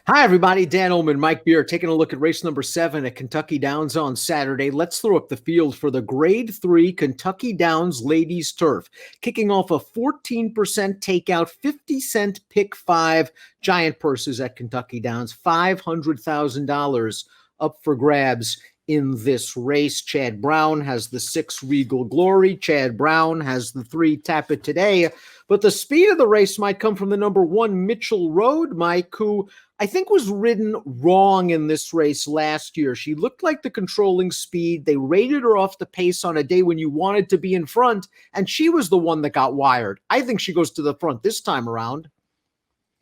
Hi, everybody. Dan Illman, Mike Beer, taking a look at race number 7 at Kentucky Downs on Saturday. Let's throw up the field for the Grade 3 Kentucky Downs Ladies Turf. Kicking off a 14% takeout, 50-cent pick 5 giant purses at Kentucky Downs, $500,000 up for grabs in this race. Chad Brown has the 6 Regal Glory. Chad Brown has the 3 Tap It Today. But the speed of the race might come from the number 1 Mitchell Road, Mike, who I think was ridden wrong in this race last year. She looked like the controlling speed. They rated her off the pace on a day when you wanted to be in front, and she was the one that got wired. I think she goes to the front this time around.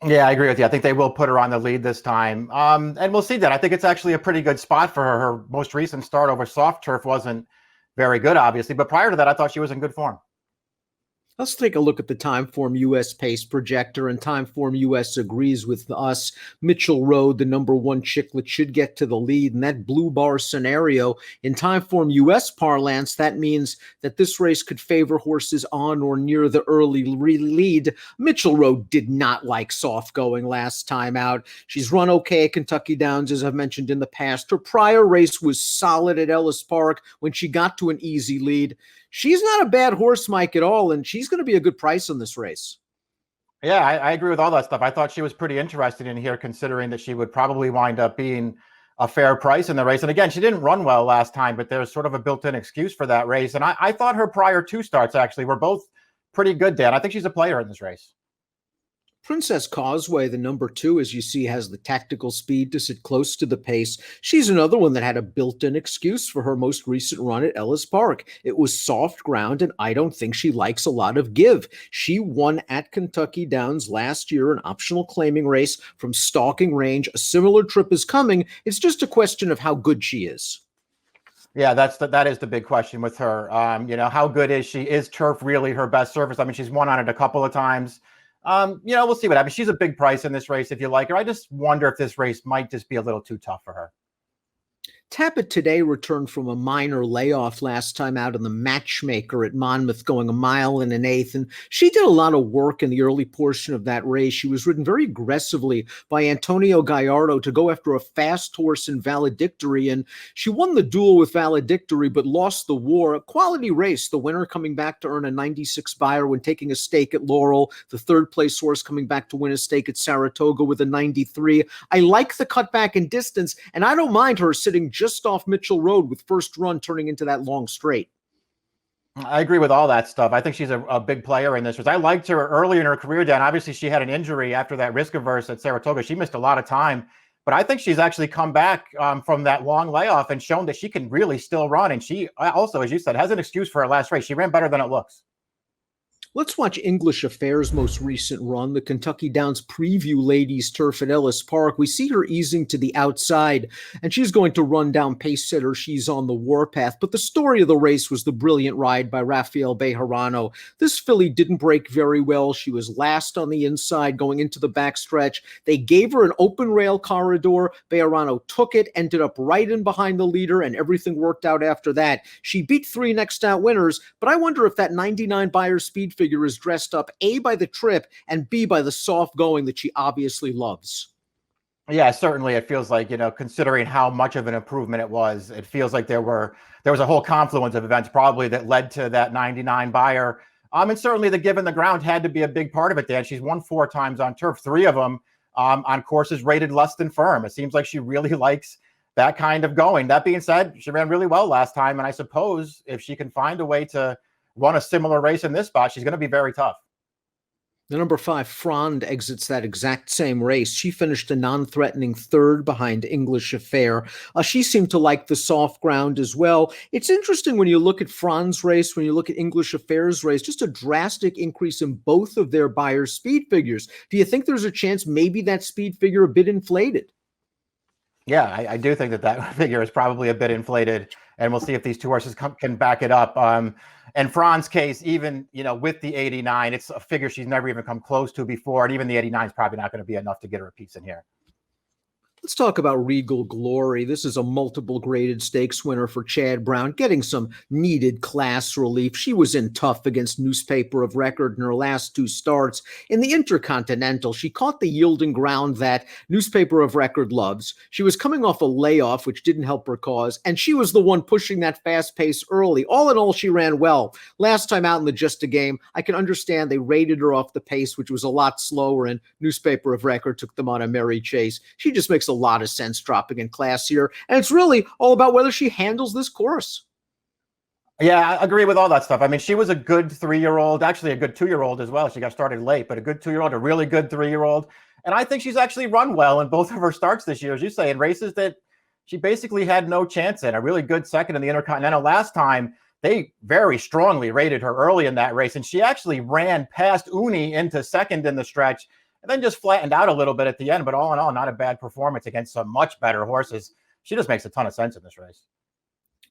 Yeah, I agree with you. I think they will put her on the lead this time. And we'll see that. I think it's actually a pretty good spot for her. Her most recent start over soft turf wasn't very good, obviously. But prior to that, I thought she was in good form. Let's take a look at the Timeform US pace projector, and Timeform US agrees with us. Mitchell Road, the number 1 chicklet, should get to the lead. In that blue bar scenario, in Timeform US parlance, that means that this race could favor horses on or near the early lead. Mitchell Road did not like soft going last time out. She's run okay at Kentucky Downs, as I've mentioned in the past. Her prior race was solid at Ellis Park when she got to an easy lead. She's not a bad horse, Mike, at all, and she's going to be a good price on this race. Yeah, I agree with all that stuff. I thought she was pretty interested in here, considering that she would probably wind up being a fair price in the race. And again, she didn't run well last time, but there's sort of a built-in excuse for that race. And I thought her prior 2 starts actually were both pretty good, Dan. I think she's a player in this race. Princess Causeway, the number 2, as you see, has the tactical speed to sit close to the pace. She's another one that had a built-in excuse for her most recent run at Ellis Park. It was soft ground, and I don't think she likes a lot of give. She won at Kentucky Downs last year, an optional claiming race from stalking range. A similar trip is coming. It's just a question of how good she is. Yeah, that is the big question with her. How good is she? Is turf really her best surface? I mean, she's won on it a couple of times. We'll see what happens. She's a big price in this race if you like her. I just wonder if this race might just be a little too tough for her. Tap It Today returned from a minor layoff last time out in the Matchmaker at Monmouth, going 1 1/8 miles, and she did a lot of work in the early portion of that race. She was ridden very aggressively by Antonio Gallardo to go after a fast horse in Valedictory, and she won the duel with Valedictory but lost the war. A quality race, the winner coming back to earn a 96 buyer when taking a stake at Laurel, the 3rd place horse coming back to win a stake at Saratoga with a 93. I like the cutback in distance, and I don't mind her sitting just off Mitchell Road with first run turning into that long straight. I agree with all that stuff. I think she's a big player in this race. I liked her early in her career, Dan. Obviously, she had an injury after that risk averse at Saratoga. She missed a lot of time, but I think she's actually come back from that long layoff and shown that she can really still run. And she also, as you said, has an excuse for her last race. She ran better than it looks. Let's watch English Affair's most recent run, the Kentucky Downs Preview Ladies Turf at Ellis Park. We see her easing to the outside, and she's going to run down pace setter. She's on the warpath. But the story of the race was the brilliant ride by Rafael Bejarano. This filly didn't break very well. She was last on the inside going into the backstretch. They gave her an open rail corridor. Bejarano took it, ended up right in behind the leader, and everything worked out after that. She beat 3 next out winners, but I wonder if that 99 buyer speed figure is dressed up A, by the trip, and B, by the soft going that she obviously loves. Yeah, certainly. It feels like, considering how much of an improvement it was, it feels like there was a whole confluence of events probably that led to that 99 buyer. And certainly the given the ground had to be a big part of it, Dan. She's won 4 times on turf, 3 of them on courses rated less than firm. It seems like she really likes that kind of going. That being said, she ran really well last time, and I suppose if she can find a way to run a similar race in this spot, she's going to be very tough. The number 5, Frond, exits that exact same race. She finished a non-threatening 3rd behind English Affair. She seemed to like the soft ground as well. It's interesting when you look at Frond's race, when you look at English Affair's race, just a drastic increase in both of their buyer speed figures. Do you think there's a chance maybe that speed figure a bit inflated? Yeah, I do think that figure is probably a bit inflated, and we'll see if these 2 horses can back it up. In Fran's case, even with the 89, it's a figure she's never even come close to before, and even the 89 is probably not going to be enough to get her a piece in here. Let's talk about Regal Glory. This is a multiple graded stakes winner for Chad Brown, getting some needed class relief. She was in tough against Newspaper of Record in her last two starts. In the Intercontinental, she caught the yielding ground that Newspaper of Record loves. She was coming off a layoff, which didn't help her cause, and she was the one pushing that fast pace early. All in all, she ran well. Last time out in the Just a Game, I can understand they rated her off the pace, which was a lot slower, and Newspaper of Record took them on a merry chase. She just makes a lot of sense dropping in class here. And it's really all about whether she handles this course. Yeah, I agree with all that stuff. I mean, she was a good 3-year-old, actually a good 2-year-old as well. She got started late, but a good 2-year-old, a really good 3-year-old. And I think she's actually run well in both of her starts this year, as you say, in races that she basically had no chance in. A really good second in the Intercontinental. Last time, they very strongly rated her early in that race, and she actually ran past Uni into second in the stretch, and then just flattened out a little bit at the end. But all in all, not a bad performance against some much better horses. She just makes a ton of sense in this race.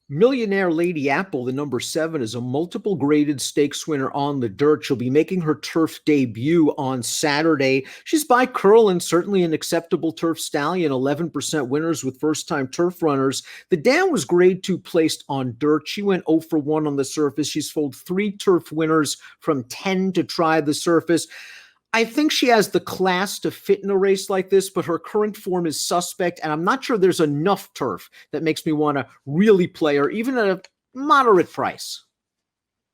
Millionaire Lady Apple, the number 7, is a multiple graded stakes winner on the dirt. She'll be making her turf debut on Saturday. She's by Curlin, certainly an acceptable turf stallion, 11% winners with first-time turf runners. The dam was grade 2 placed on dirt. She went 0 for 1 on the surface. She's foaled 3 turf winners from 10 to try the surface. I think she has the class to fit in a race like this, but her current form is suspect, and I'm not sure there's enough turf that makes me want to really play her, even at a moderate price.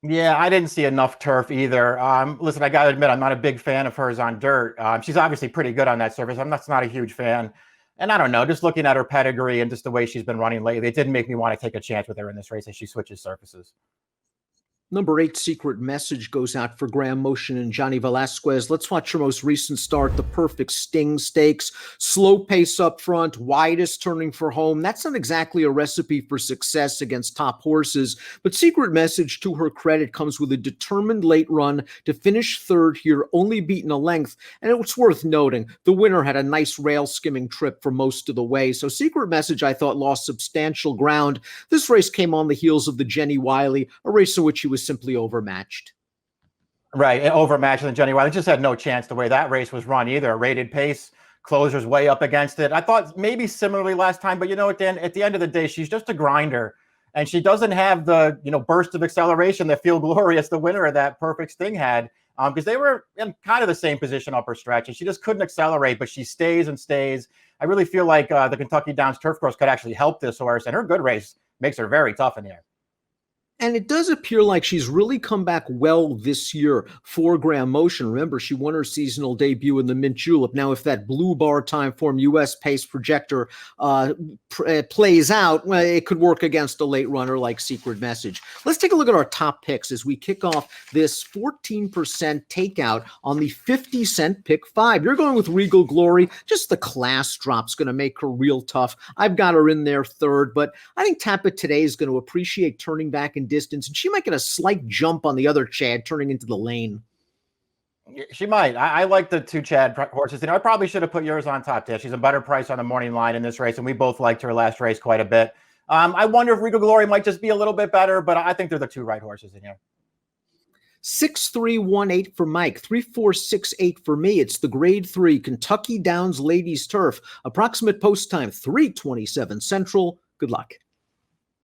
Yeah, I didn't see enough turf either. Listen, I got to admit, I'm not a big fan of hers on dirt. She's obviously pretty good on that surface. I'm not a huge fan. And I don't know, just looking at her pedigree and just the way she's been running lately, it didn't make me want to take a chance with her in this race as she switches surfaces. Number 8, Secret Message, goes out for Graham Motion and Johnny Velasquez. Let's watch her most recent start, the Perfect Sting Stakes. Slow pace up front, widest turning for home. That's not exactly a recipe for success against top horses, but Secret Message, to her credit, comes with a determined late run to finish third here, only beaten a length. And it's worth noting, the winner had a nice rail skimming trip for most of the way. So Secret Message, I thought, lost substantial ground. This race came on the heels of the Jenny Wiley, a race in which she was simply overmatched. Right, overmatched than Jenny Wiley. Just had no chance the way that race was run either. A rated pace, closers way up against it. I thought maybe similarly last time, but at the end of the day, she's just a grinder, and she doesn't have the burst of acceleration that Feel Glorious, the winner of that Perfect Sting, had, because they were in kind of the same position upper stretch, and she just couldn't accelerate, but she stays and stays. I really feel like the Kentucky Downs Turf Course could actually help this horse, and her good race makes her very tough in the air. And it does appear like she's really come back well this year for Graham Motion. Remember, she won her seasonal debut in the Mint Julep. Now, if that Blue Bar Time Form US pace projector plays out, well, it could work against a late runner like Secret Message. Let's take a look at our top picks as we kick off this 14% takeout on the 50-cent pick 5. You're going with Regal Glory. Just the class drop's going to make her real tough. I've got her in there third, but I think Tappa Today is going to appreciate turning back in distance, and she might get a slight jump on the other Chad turning into the lane. She might. I like the 2 Chad horses. I probably should have put yours on top there. She's a better price on the morning line in this race, and we both liked her last race quite a bit. I wonder if Regal Glory might just be a little bit better, but I think they're the 2 right horses in here. 6318 for Mike, 3468 for me. It's the grade 3 Kentucky Downs Ladies Turf. Approximate post time 3:27 Central. Good luck.